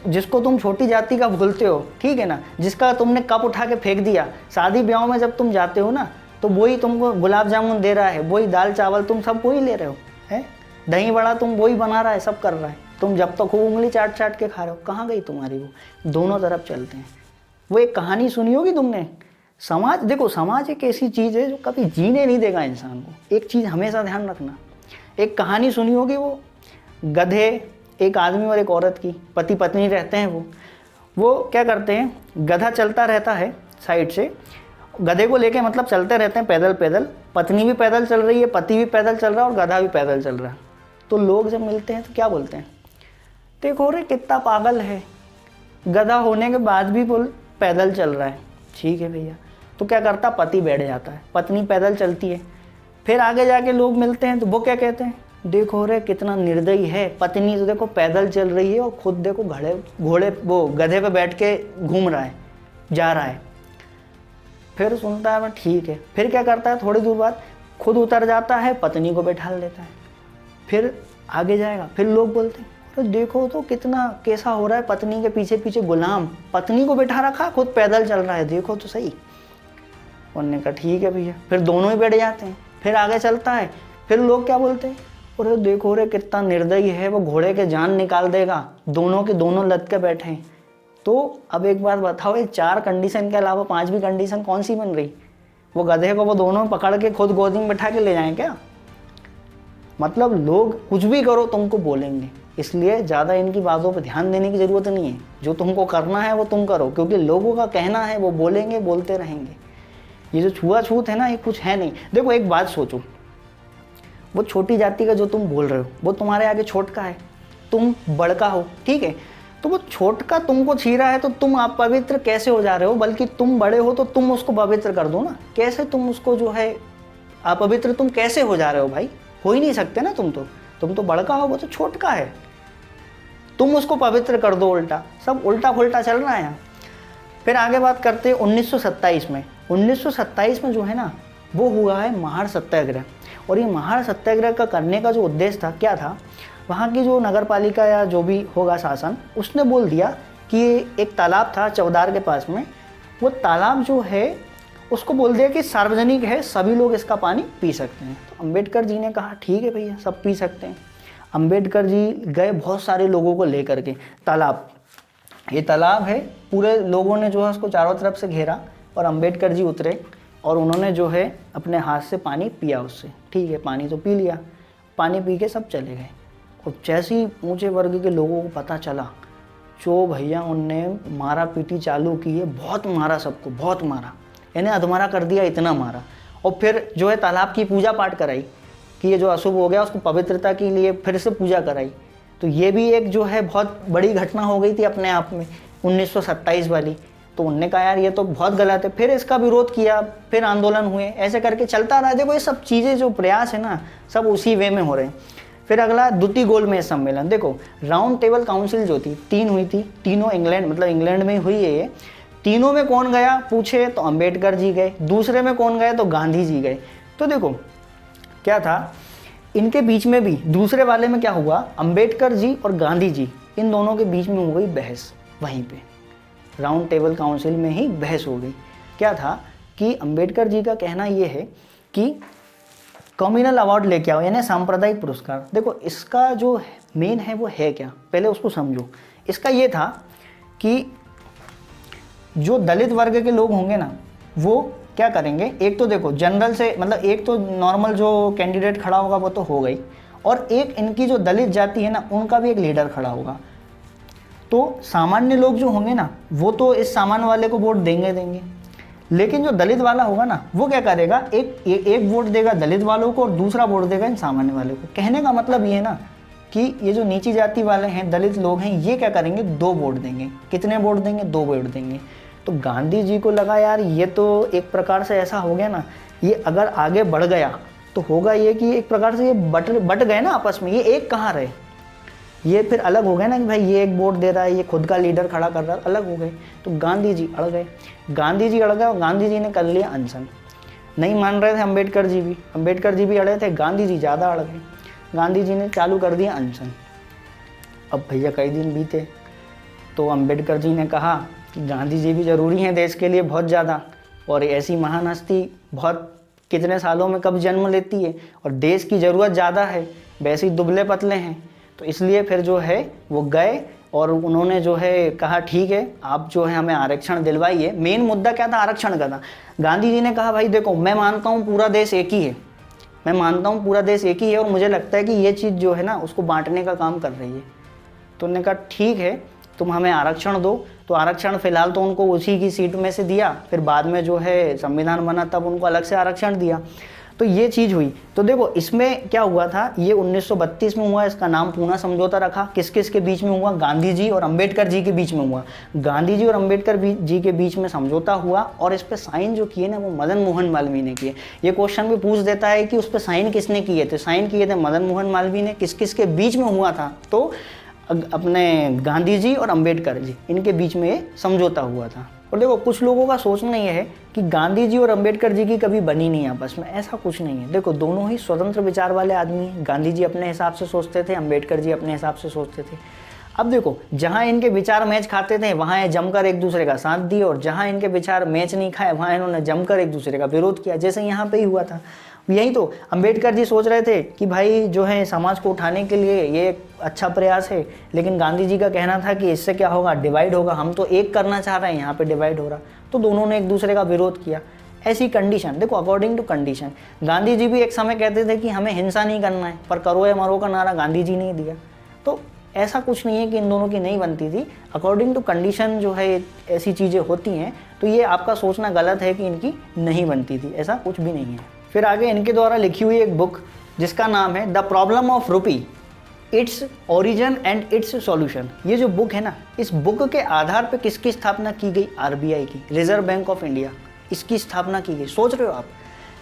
[SPEAKER 1] जिसको तुम छोटी जाति का बोलते हो, ठीक है ना, जिसका तुमने कप उठा के फेंक दिया, शादी ब्याह में जब तुम जाते हो ना तो वही तुमको गुलाब जामुन दे रहा है, वही दाल चावल तुम सब वही ले रहे हो, है दही बड़ा तुम वही बना रहा है, सब कर रहा है। तुम जब तक खूब उंगली चाट चाट के खा रहे हो, कहाँ गई तुम्हारी वो? दोनों तरफ चलते हैं। वो एक कहानी सुनी होगी तुमने, समाज, देखो समाज एक ऐसी चीज़ है जो कभी जीने नहीं देगा इंसान को। एक चीज़ हमेशा ध्यान रखना, एक कहानी सुनी होगी, वो गधे, एक आदमी और एक औरत की, पति पत्नी रहते हैं। वो क्या करते हैं, गधा चलता रहता है साइड से, गधे को लेके मतलब चलते रहते हैं पैदल पैदल, पत्नी भी पैदल चल रही है, पति भी पैदल चल रहा है और गधा भी पैदल चल रहा है। तो लोग जब मिलते हैं तो क्या बोलते हैं? देखो रे कितना पागल है, गधा होने के बाद भी बोल पैदल चल रहा है। ठीक है भैया। तो क्या करता? पति बैठ जाता है, पत्नी पैदल चलती है। फिर आगे जाके लोग मिलते हैं तो वो क्या कहते हैं? देखो रे कितना निर्दयी है, पत्नी तो देखो पैदल चल रही है और खुद देखो घोड़े वो गधे पे बैठ के घूम रहा है, जा रहा है। फिर सुनता है मैं, ठीक है। फिर क्या करता है? थोड़ी दूर बाद खुद उतर जाता है, पत्नी को बैठा लेता है। फिर आगे जाएगा, फिर लोग बोलते हैं तो देखो तो कितना कैसा हो रहा है, पत्नी के पीछे पीछे गुलाम, पत्नी को बैठा रखा, खुद पैदल चल रहा है, देखो तो सही। उन्होंने कहा ठीक है भैया। फिर दोनों ही बैठ जाते हैं। फिर आगे चलता है, फिर लोग क्या बोलते हैं? अरे देखो रे कितना निर्दयी है, वो घोड़े के जान निकाल देगा, दोनों के दोनों लद के बैठे हैं। तो अब एक बात बताओ, ये 4 कंडीशन के अलावा 5वीं कंडीशन कौन सी बन रही? वो गधे को वो दोनों पकड़ के खुद गोदी में बैठा के ले जाएं क्या? मतलब लोग कुछ भी करो तुमको बोलेंगे, इसलिए ज़्यादा इनकी बातों पर ध्यान देने की ज़रूरत नहीं है। जो तुमको करना है वो तुम करो, क्योंकि लोगों का कहना है, वो बोलेंगे, बोलते रहेंगे। ये जो छुआछूत है ना, ये कुछ है नहीं। देखो एक बात सोचो, वो छोटी जाति का जो तुम बोल रहे हो वो तुम्हारे आगे छोटका है, तुम बड़का हो, ठीक है। तो वो छोटका तुमको छी रहा है तो तुम आप पवित्र कैसे हो जा रहे हो? बल्कि तुम बड़े हो तो तुम उसको पवित्र कर दो ना। कैसे तुम उसको जो है अपवित्र तुम कैसे हो जा रहे हो भाई? हो ही नहीं सकते ना। तुम तो बड़का हो, वो तो छोटका है, तुम उसको पवित्र कर दो। उल्टा सब उल्टा फुल्टा चल रहा है यहाँ। फिर आगे बात करते हैं 1927 में। 1927 में जो है ना वो हुआ है महार सत्याग्रह। और ये महार सत्याग्रह का करने का जो उद्देश्य था, क्या था? वहाँ की जो नगर पालिका या जो भी होगा शासन, उसने बोल दिया कि एक तालाब था चौदार के पास में, वो तालाब जो है उसको बोल दिया कि सार्वजनिक है, सभी लोग इसका पानी पी सकते हैं। तो अम्बेडकर जी ने कहा ठीक है भैया, सब पी सकते हैं। अम्बेडकर जी गए बहुत सारे लोगों को लेकर के तालाब, ये तालाब है, पूरे लोगों ने जो है उसको चारों तरफ से घेरा और अम्बेडकर जी उतरे और उन्होंने जो है अपने हाथ से पानी पिया उससे। ठीक है, पानी तो पी लिया, पानी पी के सब चले गए। और जैसे ही ऊँचे वर्ग के लोगों को पता चला, जो भैया उनने मारा पीटी चालू की है, बहुत मारा सबको, बहुत मारा, यानी अधमरा कर दिया, इतना मारा। और फिर जो है तालाब की पूजा पाठ कराई कि ये जो अशुभ हो गया उसको पवित्रता के लिए फिर से पूजा कराई। तो ये भी एक जो है बहुत बड़ी घटना हो गई थी अपने आप में, 1927 वाली। तो उनने कहा यार ये तो बहुत गलत है, फिर इसका विरोध किया, फिर आंदोलन हुए, ऐसे करके चलता रहा। देखो ये सब चीज़ें जो प्रयास है ना, सब उसी वे में हो रहे हैं। फिर अगला द्वितीय गोलमेज सम्मेलन। देखो राउंड टेबल काउंसिल जो थी 3 हुई थी, तीनों इंग्लैंड मतलब इंग्लैंड में हुई है ये। तीनों में कौन गया पूछे तो अंबेडकर जी गए, दूसरे में कौन गए तो गांधी जी गए। तो देखो क्या था इनके बीच में भी, दूसरे वाले में क्या हुआ, अंबेडकर जी और गांधी जी इन दोनों के बीच में हो गई बहस। वहीं पे राउंड टेबल काउंसिल में ही बहस हो गई। क्या था कि अंबेडकर जी का कहना ये है कि कम्युनल अवार्ड लेके आओ, यानी सांप्रदायिक पुरस्कार। देखो इसका जो मेन है वो है क्या, पहले उसको समझो। इसका ये था कि जो दलित वर्ग के लोग होंगे ना, वो क्या करेंगे, एक तो देखो जनरल से मतलब एक तो नॉर्मल जो कैंडिडेट खड़ा होगा वो तो हो गई, और एक इनकी जो दलित जाति है ना उनका भी एक लीडर खड़ा होगा। तो सामान्य लोग जो होंगे ना वो तो इस सामान्य वाले को वोट देंगे, लेकिन जो दलित वाला होगा ना वो क्या करेगा, एक वोट देगा दलित वालों को और दूसरा वोट देगा इन सामान्य वाले को। कहने का मतलब ये है ना कि ये जो नीची जाति वाले हैं, दलित लोग हैं, ये क्या करेंगे, 2 वोट देंगे। कितने वोट देंगे, 2 वोट देंगे। तो गांधी जी को लगा यार ये तो एक प्रकार से ऐसा हो गया ना, ये अगर आगे बढ़ गया तो होगा ये कि एक प्रकार से ये बट गए ना आपस में, ये एक कहाँ रहे, ये फिर अलग हो गए ना कि भाई ये एक वोट दे रहा है, ये खुद का लीडर खड़ा कर रहा है, अलग हो गए। तो गांधी जी अड़ गए, गांधी जी अड़ गए और गांधी जी ने कर लिया अनशन। नहीं मान रहे थे अंबेडकर जी भी अड़े थे, गांधी जी ज़्यादा अड़ गए। गांधी जी ने चालू कर दिया अनशन। अब भैया कई दिन बीते तो अंबेडकर जी ने कहा कि गांधी जी भी ज़रूरी हैं देश के लिए बहुत ज़्यादा, और ऐसी महान हस्ती बहुत कितने सालों में कब जन्म लेती है, और देश की ज़रूरत ज़्यादा है, वैसे ही दुबले पतले हैं। तो इसलिए फिर जो है वो गए और उन्होंने जो है कहा ठीक है आप जो है हमें आरक्षण दिलवाइए। मेन मुद्दा क्या था, आरक्षण का था। गांधी जी ने कहा भाई देखो मैं मानता हूँ पूरा देश एक ही है, मैं मानता हूँ पूरा देश एक ही है, और मुझे लगता है कि ये चीज़ जो है ना उसको बांटने का काम कर रही है। तो उन्होंने कहा ठीक है तुम हमें आरक्षण दो। तो आरक्षण फिलहाल तो उनको उसी की सीट में से दिया, फिर बाद में जो है संविधान बना तब उनको अलग से आरक्षण दिया। तो ये चीज़ हुई। तो देखो इसमें क्या हुआ था, ये 1932 में हुआ, इसका नाम पूना समझौता रखा। किस किस के बीच में हुआ, गांधी जी और अंबेडकर जी के बीच में हुआ। गांधी जी और अंबेडकर जी के बीच में समझौता हुआ, और इस पर साइन जो किए ना वो मदन मोहन मालवीय ने किए। ये क्वेश्चन भी पूछ देता है कि उस पर साइन किसने किए थे। साइन किए थे मदन मोहन मालवीय ने। किस किस के बीच में हुआ था, तो अपने गांधी जी और अंबेडकर जी इनके बीच में ये समझौता हुआ था। और देखो कुछ लोगों का सोचना ये है कि गांधी जी और अंबेडकर जी की कभी बनी नहीं आपस में, ऐसा कुछ नहीं है। देखो दोनों ही स्वतंत्र विचार वाले आदमी हैं। गांधी जी अपने हिसाब से सोचते थे, अंबेडकर जी अपने हिसाब से सोचते थे। अब देखो जहाँ इनके विचार मैच खाते थे वहाँ ये जमकर एक दूसरे का साथ दिए, और जहाँ इनके विचार मैच नहीं खाए वहाँ इन्होंने जमकर एक दूसरे का विरोध किया, जैसे यहाँ पे ही हुआ था। यही तो अंबेडकर जी सोच रहे थे कि भाई जो है समाज को उठाने के लिए ये एक अच्छा प्रयास है, लेकिन गांधी जी का कहना था कि इससे क्या होगा, डिवाइड होगा, हम तो एक करना चाह रहे हैं, यहाँ पे डिवाइड हो रहा। तो दोनों ने एक दूसरे का विरोध किया। ऐसी कंडीशन देखो, according to condition. Gandhi ji भी एक समय कहते थे कि हमें हिंसा नहीं करना है, पर करो या मरो का नारा गांधी जी ने दिया। तो ऐसा कुछ नहीं है कि इन दोनों की नहीं बनती थी, अकॉर्डिंग टू कंडीशन जो है ऐसी चीज़ें होती हैं। तो ये आपका सोचना गलत है कि इनकी नहीं बनती थी, ऐसा कुछ भी नहीं है। फिर आगे इनके द्वारा लिखी हुई एक बुक जिसका नाम है द प्रॉब्लम ऑफ रूपी, its origin and it's solution. ये जो बुक है ना, इस बुक के आधार पे किसकी स्थापना की गई, आरबीआई की, रिजर्व बैंक ऑफ इंडिया, इसकी स्थापना की गई। सोच रहे हो आप,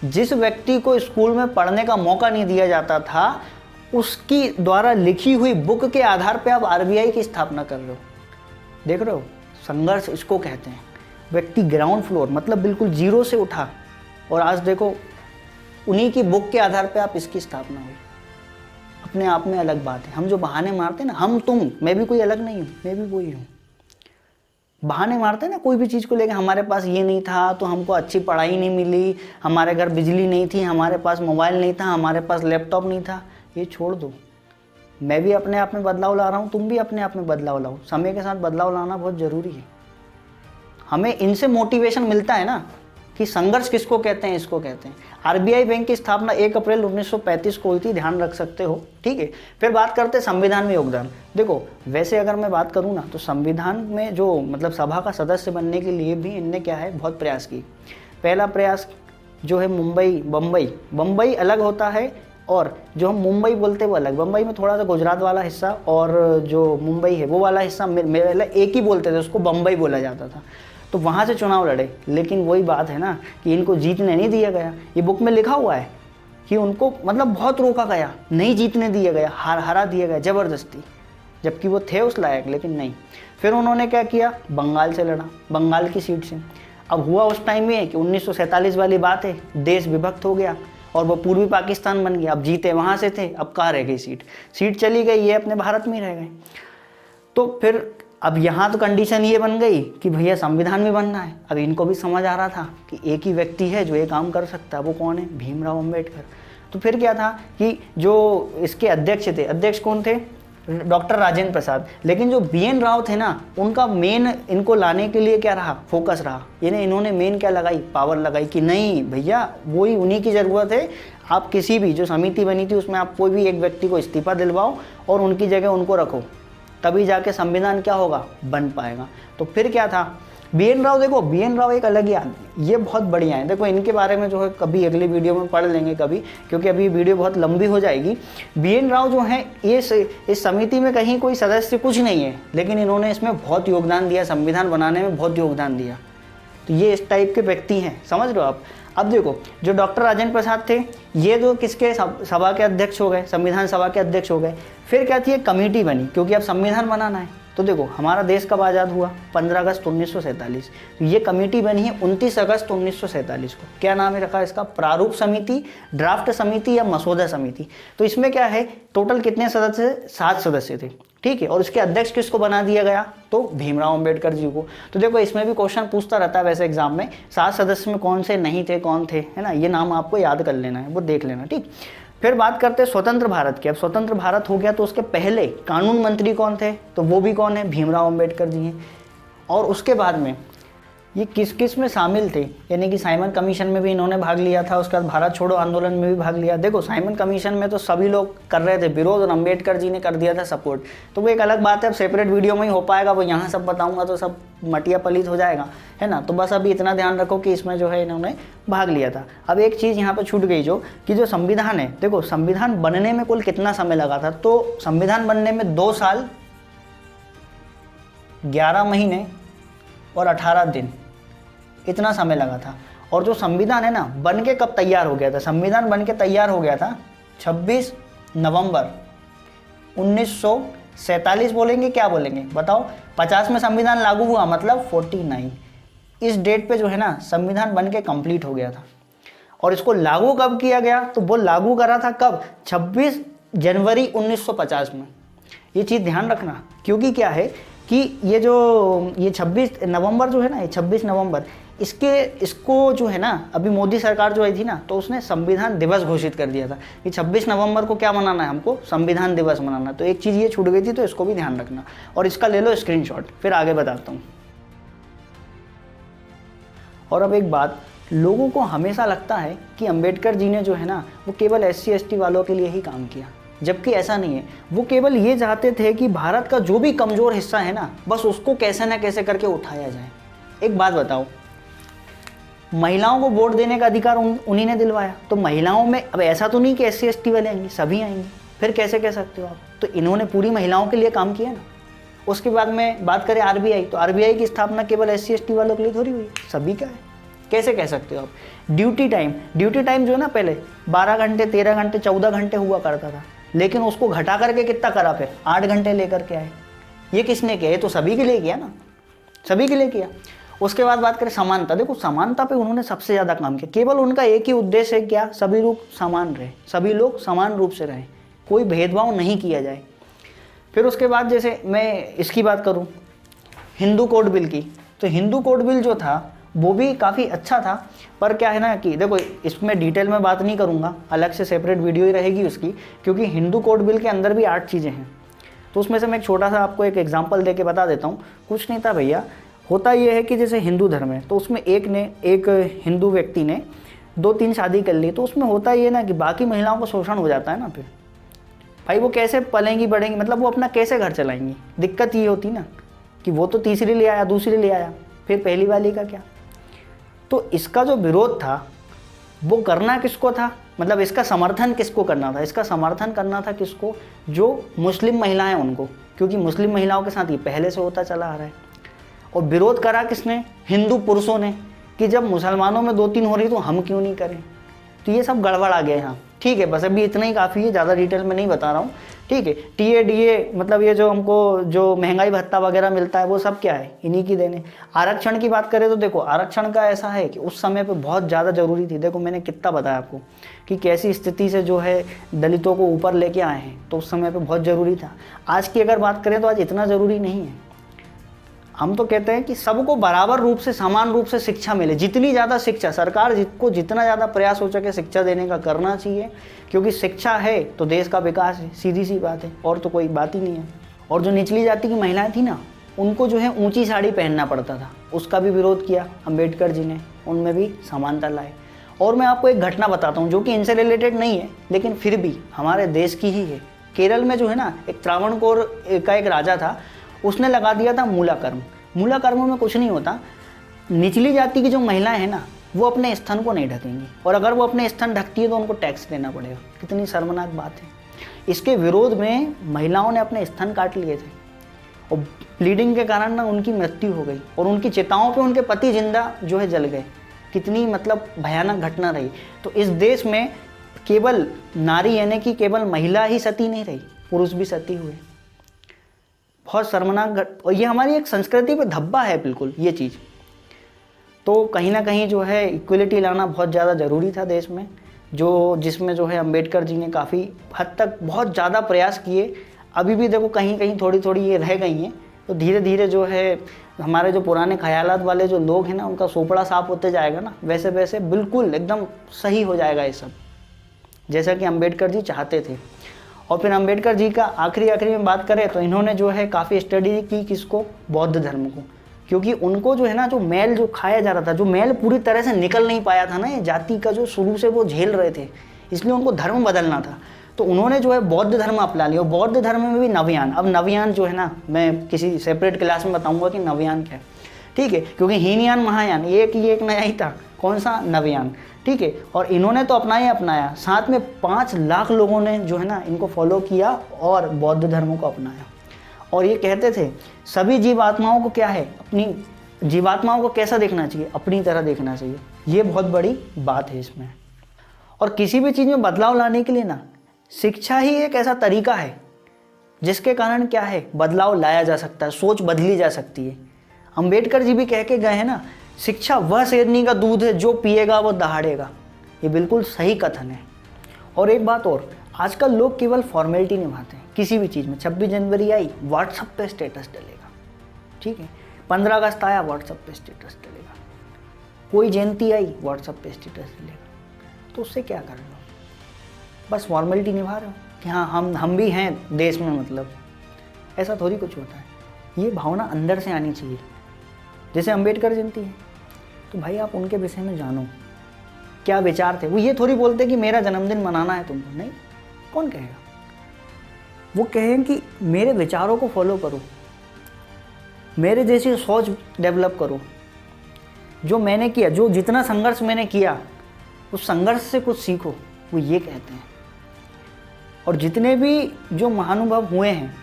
[SPEAKER 1] जिस व्यक्ति को स्कूल में पढ़ने का मौका नहीं दिया जाता था उसकी द्वारा लिखी हुई बुक के आधार पे आप आरबीआई की स्थापना कर रहे हो। देख रहे हो, संघर्ष इसको कहते हैं। व्यक्ति ग्राउंड फ्लोर मतलब बिल्कुल जीरो से उठा, और आज देखो उन्हीं की बुक के आधार पे आप इसकी स्थापना हुई। अपने आप में अलग बात है। हम जो बहाने मारते हैं ना, हम तुम, मैं भी कोई अलग नहीं हूँ, मैं भी वही हूँ। बहाने मारते हैं ना कोई भी चीज़ को लेकर, हमारे पास ये नहीं था तो हमको अच्छी पढ़ाई नहीं मिली, हमारे घर बिजली नहीं थी, हमारे पास मोबाइल नहीं था, हमारे पास लैपटॉप नहीं था। ये छोड़ दो। मैं भी अपने आप में बदलाव ला रहा हूँ, तुम भी अपने आप में बदलाव लाओ। समय के साथ बदलाव लाना बहुत ज़रूरी है। हमें इनसे मोटिवेशन मिलता है ना कि संघर्ष किसको कहते हैं, इसको कहते हैं। आरबीआई बैंक की स्थापना 1 अप्रैल 1935 को हुई थी, ध्यान रख सकते हो, ठीक है। फिर बात करते हैं संविधान में योगदान। देखो वैसे अगर मैं बात करूँ ना तो संविधान में जो मतलब सभा का सदस्य बनने के लिए भी इनने क्या है बहुत प्रयास की। पहला प्रयास जो है बम्बई अलग होता है, और जो हम मुंबई बोलते हैं वो अलग। बम्बई में थोड़ा सा गुजरात वाला हिस्सा और जो मुंबई है वो वाला हिस्सा एक ही बोलते थे, उसको बम्बई बोला जाता था। तो वहाँ से चुनाव लड़े। लेकिन वही बात है ना कि इनको जीतने नहीं दिया गया। ये बुक में लिखा हुआ है कि उनको मतलब बहुत रोका गया, नहीं जीतने दिया गया, हरा दिया गया ज़बरदस्ती, जबकि वो थे उस लायक, लेकिन नहीं। फिर उन्होंने क्या किया, बंगाल से लड़ा, बंगाल की सीट से। अब हुआ उस टाइम में कि 1947 वाली बात है, देश विभक्त हो गया और वो पूर्वी पाकिस्तान बन गया। अब जीते वहाँ से थे, अब कहाँ रह गई सीट चली गई, ये अपने भारत में रह गए। तो फिर अब यहाँ तो कंडीशन ये बन गई कि भैया संविधान भी बनना है। अब इनको भी समझ आ रहा था कि एक ही व्यक्ति है जो ये काम कर सकता है, वो कौन है, भीमराव अंबेडकर। तो फिर क्या था कि जो इसके अध्यक्ष थे, अध्यक्ष कौन थे, डॉक्टर राजेंद्र प्रसाद। लेकिन जो BN राव थे ना, उनका मेन इनको लाने के लिए क्या रहा, फोकस रहा। यानी इन्होंने मेन क्या लगाई, पावर लगाई कि नहीं भैया वही उन्हीं की ज़रूरत है। आप किसी भी जो समिति बनी थी उसमें आप कोई भी एक व्यक्ति को इस्तीफा दिलवाओ और उनकी जगह उनको रखो, तभी जाके संविधान क्या होगा, बन पाएगा। तो फिर क्या था, BN राव, देखो BN राव एक अलग ही आदमी, ये बहुत बढ़िया है। देखो इनके बारे में जो है कभी अगली वीडियो में पढ़ लेंगे कभी, क्योंकि अभी वीडियो बहुत लंबी हो जाएगी। BN राव जो है ये इस समिति में कहीं कोई सदस्य कुछ नहीं है, लेकिन इन्होंने इसमें बहुत योगदान दिया, संविधान बनाने में बहुत योगदान दिया। तो ये इस टाइप के व्यक्ति हैं, समझ रहे हो आप। अब देखो जो डॉक्टर राजेंद्र प्रसाद थे, ये जो किसके सभा के अध्यक्ष हो गए, संविधान सभा के अध्यक्ष हो गए। फिर क्या थी, एक कमेटी बनी, क्योंकि अब संविधान बनाना है। तो देखो हमारा देश कब आज़ाद हुआ, 15 अगस्त 1947। ये कमेटी बनी है 29 अगस्त 1947 को। क्या नाम है रखा इसका, प्रारूप समिति, ड्राफ्ट समिति या मसौदा समिति। तो इसमें क्या है, टोटल कितने सदस्य, 7 सदस्य थे, ठीक है। और इसके अध्यक्ष किसको बना दिया गया, तो भीमराव अंबेडकर जी को। तो देखो इसमें भी क्वेश्चन पूछता रहता है वैसे एग्जाम में, 7 सदस्य में कौन से नहीं थे, कौन थे, है ना, ये नाम आपको याद कर लेना है, वो देख लेना, ठीक। फिर बात करते हैं स्वतंत्र भारत की। अब स्वतंत्र भारत हो गया तो उसके पहले कानून मंत्री कौन थे, तो वो भी कौन है, भीमराव अंबेडकर जी हैं। और उसके बाद में ये किस किस में शामिल थे, यानी कि साइमन कमीशन में भी इन्होंने भाग लिया था, उसके बाद भारत छोड़ो आंदोलन में भी भाग लिया। देखो साइमन कमीशन में तो सभी लोग कर रहे थे विरोध, और अंबेडकर जी ने कर दिया था सपोर्ट। तो वो एक अलग बात है, अब सेपरेट वीडियो में ही हो पाएगा, वो यहाँ सब बताऊंगा तो सब मटिया पलित हो जाएगा, है ना। तो बस अभी इतना ध्यान रखो कि इसमें जो है इन्होंने भाग लिया था। अब एक चीज़ यहाँ पर छूट गई जो कि जो संविधान है, देखो संविधान बनने में कुल कितना समय लगा था, तो संविधान बनने में 2 साल 11 महीने और 18 दिन, इतना समय लगा था। और जो संविधान है ना, बन के कब तैयार हो गया था, संविधान बन के तैयार हो गया था 26 नवंबर 1947। बोलेंगे क्या बोलेंगे बताओ, 50 में संविधान लागू हुआ, मतलब 49। इस डेट पे जो है ना संविधान बन के कंप्लीट हो गया था। और इसको लागू कब किया गया, तो वो लागू करा था कब, 26 जनवरी 1950 में। ये चीज़ ध्यान रखना, क्योंकि क्या है कि ये 26 नवंबर जो है ना, ये 26 नवंबर, इसको जो है ना, अभी मोदी सरकार जो आई थी ना, तो उसने संविधान दिवस घोषित कर दिया था कि 26 नवंबर को क्या मनाना है, हमको संविधान दिवस मनाना। तो एक चीज़ ये छूट गई थी, तो इसको भी ध्यान रखना, और इसका ले लो स्क्रीनशॉट, फिर आगे बताता हूँ। और अब एक बात, लोगों को हमेशा लगता है कि अंबेडकर जी ने जो है ना, वो केवल SC ST वालों के लिए ही काम किया, जबकि ऐसा नहीं है। वो केवल ये चाहते थे कि भारत का जो भी कमज़ोर हिस्सा है ना, बस उसको कैसे ना कैसे करके उठाया जाए। एक बात बताओ, महिलाओं को वोट देने का अधिकार उन्हीं ने दिलवाया, तो महिलाओं में अब ऐसा तो नहीं कि SC ST वाले आएंगे, सभी आएंगे, फिर कैसे कह सकते हो आप। तो इन्होंने पूरी महिलाओं के लिए काम किया ना। उसके बाद में बात करें RBI, तो RBI की स्थापना केवल SC ST वालों के लिए थोड़ी हुई, सभी का है, कैसे कह सकते हो आप। ड्यूटी टाइम जो है ना, पहले 12 घंटे 13 घंटे 14 घंटे हुआ करता था, लेकिन उसको घटा करके कितना करा, फिर 8 घंटे लेकर के आए। ये किसने किया, ये तो सभी के लिए किया ना, सभी के लिए किया। उसके बाद बात करें समानता, देखो समानता पे उन्होंने सबसे ज़्यादा काम किया। केवल उनका एक ही उद्देश्य है, क्या, सभी लोग समान रहे, सभी लोग समान रूप से रहें, कोई भेदभाव नहीं किया जाए। फिर उसके बाद जैसे मैं इसकी बात करूं, हिंदू कोड बिल की, तो हिंदू कोड बिल जो था वो भी काफ़ी अच्छा था। पर क्या है ना कि देखो इसमें डिटेल में बात नहीं करूँगा, अलग से सेपरेट वीडियो ही रहेगी उसकी, क्योंकि हिंदू कोड बिल के अंदर भी 8 चीज़ें हैं। तो उसमें से मैं एक छोटा सा आपको एक एग्जाम्पल दे के बता देता हूँ। कुछ नहीं था भैया, होता ये है कि जैसे हिंदू धर्म है, तो उसमें एक हिंदू व्यक्ति ने 2-3 शादी कर ली, तो उसमें होता ये ना कि बाकी महिलाओं को शोषण हो जाता है ना। फिर भाई वो कैसे पलेंगी बढ़ेंगी, मतलब वो अपना कैसे घर चलाएंगी। दिक्कत ये होती ना कि वो तो तीसरी ले आया, दूसरी ले आया, फिर पहली वाली का क्या। तो इसका जो विरोध था वो करना किसको था, मतलब इसका समर्थन किसको करना था, इसका समर्थन करना था किसको, जो मुस्लिम महिलाएं उनको, क्योंकि मुस्लिम महिलाओं के साथ ये पहले से होता चला आ रहा है। और विरोध करा किसने? हिंदू पुरुषों ने, कि जब मुसलमानों में 2-3 हो रही तो हम क्यों नहीं करें। तो ये सब गड़बड़ आ गया यहाँ। ठीक है, बस अभी इतना ही काफ़ी है, ज़्यादा डिटेल में नहीं बता रहा हूँ। ठीक है, टीए डीए मतलब ये जो हमको जो महंगाई भत्ता वगैरह मिलता है वो सब क्या है? इन्हीं की देने। आरक्षण की बात करें तो देखो, आरक्षण का ऐसा है कि उस समय पे बहुत ज़्यादा ज़रूरी थी। देखो मैंने कितना बताया आपको कि कैसी स्थिति से जो है दलितों को ऊपर लेके आए हैं, तो उस समय पे बहुत ज़रूरी था। आज की अगर बात करें तो आज इतना ज़रूरी नहीं है। हम तो कहते हैं कि सबको बराबर रूप से, समान रूप से शिक्षा मिले। जितनी ज़्यादा शिक्षा, सरकार को जितना ज़्यादा प्रयास हो सके शिक्षा देने का करना चाहिए, क्योंकि शिक्षा है तो देश का विकास है, सीधी सी बात है, और तो कोई बात ही नहीं है। और जो निचली जाति की महिलाएं थी ना, उनको जो है ऊंची साड़ी पहनना पड़ता था, उसका भी विरोध किया अम्बेडकर जी ने, उनमें भी समानता लाए। और मैं आपको एक घटना बताता हूँ जो कि इनसे रिलेटेड नहीं है, लेकिन फिर भी हमारे देश की ही है। केरल में जो है ना, एक त्रावणकोर का एक राजा था, उसने लगा दिया था मूलाकर्म। मूलाकर्म में कुछ नहीं होता, निचली जाति की जो महिलाएं हैं ना, वो अपने स्तन को नहीं ढकेंगी, और अगर वो अपने स्तन ढकती है तो उनको टैक्स देना पड़ेगा। कितनी शर्मनाक बात है। इसके विरोध में महिलाओं ने अपने स्तन काट लिए थे, और ब्लीडिंग के कारण ना उनकी मृत्यु हो गई, और उनकी चिताओं पे उनके पति जिंदा जो है जल गए। कितनी मतलब भयानक घटना रही। तो इस देश में केवल नारी यानी कि केवल महिला ही सती नहीं रही, पुरुष भी सती हुए। बहुत शर्मनाक और ये हमारी एक संस्कृति पे धब्बा है बिल्कुल ये चीज़। तो कहीं ना कहीं जो है इक्वलिटी लाना बहुत ज़्यादा ज़रूरी था देश में, जिसमें जो है अम्बेडकर जी ने काफ़ी हद तक बहुत ज़्यादा प्रयास किए। अभी भी देखो कहीं कहीं थोड़ी थोड़ी ये रह गई हैं, तो धीरे धीरे जो है हमारे जो पुराने ख्यालात वाले जो लोग हैं ना, उनका सोपड़ा साफ होते जाएगा ना, वैसे वैसे बिल्कुल एकदम सही हो जाएगा ये सब, जैसा कि अम्बेडकर जी चाहते थे। और फिर अम्बेडकर जी का आखिरी में बात करें तो इन्होंने जो है काफ़ी स्टडी की किसको? बौद्ध धर्म को, क्योंकि उनको जो है ना, जो मैल जो खाया जा रहा था, जो मैल पूरी तरह से निकल नहीं पाया था ना ये जाति का, जो शुरू से वो झेल रहे थे, इसलिए उनको धर्म बदलना था। तो उन्होंने जो है बौद्ध धर्म अपना लिया। और बौद्ध धर्म में भी नवयान, अब नवयान जो है ना, मैं किसी सेपरेट क्लास में बताऊंगा कि नवयान क्या है, ठीक है, क्योंकि हीनयान महायान एक ही एक नया ही था, कौन सा? नवयान, ठीक है। और इन्होंने तो अपनाया, साथ में 5 लाख लोगों ने जो है ना इनको फॉलो किया और बौद्ध धर्म को अपनाया। और ये कहते थे सभी जीवात्माओं को क्या है, अपनी जीवात्माओं को कैसा देखना चाहिए? अपनी तरह देखना चाहिए। ये बहुत बड़ी बात है इसमें। और किसी भी चीज़ में बदलाव लाने के लिए ना शिक्षा ही एक ऐसा तरीका है जिसके कारण क्या है, बदलाव लाया जा सकता है, सोच बदली जा सकती है। अम्बेडकर जी भी कह के गए हैं ना, शिक्षा वह शेरनी का दूध है, जो पिएगा वो दहाड़ेगा। ये बिल्कुल सही कथन है। और एक बात और, आजकल लोग केवल फॉर्मेलिटी निभाते हैं किसी भी चीज़ में। 26 जनवरी आई, व्हाट्सएप पे स्टेटस डलेगा, ठीक है। 15 अगस्त आया, व्हाट्सएप पे स्टेटस डलेगा। कोई जयंती आई, व्हाट्सएप पे स्टेटस डलेगा। तो उससे क्या कर रहे हो? बस फॉर्मेलिटी निभा रहे हो कि हाँ हम भी हैं देश में, मतलब ऐसा थोड़ी कुछ होता है। ये भावना अंदर से आनी चाहिए। जैसे अम्बेडकर जयंती है, तो भाई आप उनके विषय में जानो क्या विचार थे। वो ये थोड़ी बोलते कि मेरा जन्मदिन मनाना है तुमको, नहीं, कौन कहेगा। वो कहें कि मेरे विचारों को फॉलो करो, मेरे जैसी सोच डेवलप करो। जो मैंने किया, जो जितना संघर्ष मैंने किया, उस संघर्ष से कुछ सीखो, वो ये कहते हैं। और जितने भी जो महानुभव हुए हैं,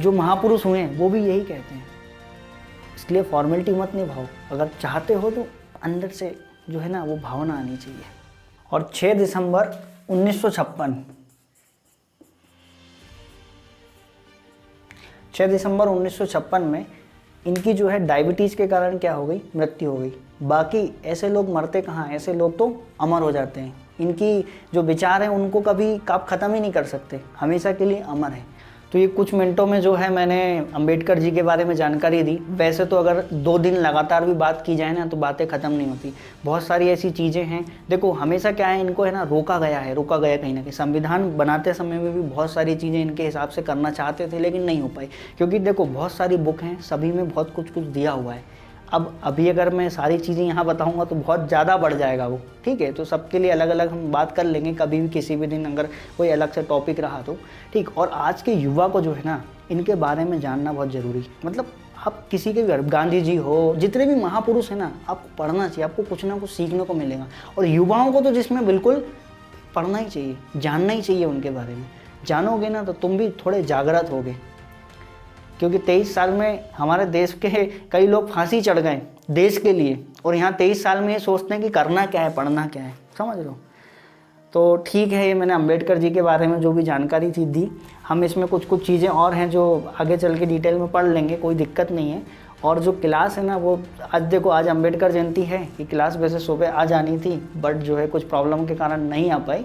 [SPEAKER 1] जो महापुरुष हुए हैं, वो भी यही कहते हैं। इसलिए फॉर्मेलिटी मत निभाओ, अगर चाहते हो तो अंदर से जो है ना वो भावना आनी चाहिए। और 6 दिसंबर 1956 6 दिसंबर 1956 में इनकी जो है डायबिटीज़ के कारण क्या हो गई? मृत्यु हो गई। बाकी ऐसे लोग मरते कहाँ, ऐसे लोग तो अमर हो जाते हैं। इनकी जो विचार हैं उनको कभी आप ख़त्म ही नहीं कर सकते, हमेशा के लिए अमर है। तो ये कुछ मिनटों में जो है मैंने अम्बेडकर जी के बारे में जानकारी दी। वैसे तो अगर 2 दिन लगातार भी बात की जाए ना तो बातें ख़त्म नहीं होती। बहुत सारी ऐसी चीज़ें हैं। देखो हमेशा क्या है, इनको है ना रोका गया कहीं ना कहीं। संविधान बनाते समय में भी बहुत सारी चीज़ें इनके हिसाब से करना चाहते थे, लेकिन नहीं हो पाई, क्योंकि देखो बहुत सारी बुक हैं, सभी में बहुत कुछ दिया हुआ है। अब अभी अगर मैं सारी चीज़ें यहाँ बताऊँगा तो बहुत ज़्यादा बढ़ जाएगा वो, ठीक है। तो सबके लिए अलग अलग हम बात कर लेंगे कभी भी, किसी भी दिन अगर कोई अलग से टॉपिक रहा तो, ठीक। और आज के युवा को जो है ना इनके बारे में जानना बहुत ज़रूरी। मतलब आप किसी के भी घर, गांधी जी हो, जितने भी महापुरुष हैं ना, आपको पढ़ना चाहिए, आपको कुछ ना कुछ सीखने को मिलेगा। और युवाओं को तो जिसमें बिल्कुल पढ़ना ही चाहिए, जानना ही चाहिए उनके बारे में। जानोगे ना तो तुम भी थोड़े जागृत होगे। क्योंकि 23 साल में हमारे देश के कई लोग फांसी चढ़ गए देश के लिए, और यहाँ 23 साल में ये सोचते हैं कि करना क्या है, पढ़ना क्या है, समझ लो। तो ठीक है, ये मैंने अंबेडकर जी के बारे में जो भी जानकारी थी दी। हम इसमें कुछ कुछ चीज़ें और हैं जो आगे चल के डिटेल में पढ़ लेंगे, कोई दिक्कत नहीं है। और जो क्लास है ना, वो आज देखो, आज अंबेडकर जयंती है, कि क्लास वैसे सुबह आ जानी थी, बट जो है कुछ प्रॉब्लम के कारण नहीं आ पाई।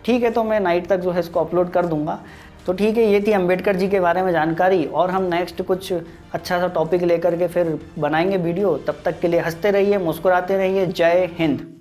[SPEAKER 1] ठीक है, तो मैं नाइट तक जो है इसको अपलोड कर दूंगा। तो ठीक है, ये थी अंबेडकर जी के बारे में जानकारी, और हम नेक्स्ट कुछ अच्छा सा टॉपिक लेकर के फिर बनाएंगे वीडियो। तब तक के लिए हंसते रहिए, मुस्कुराते रहिए। जय हिंद।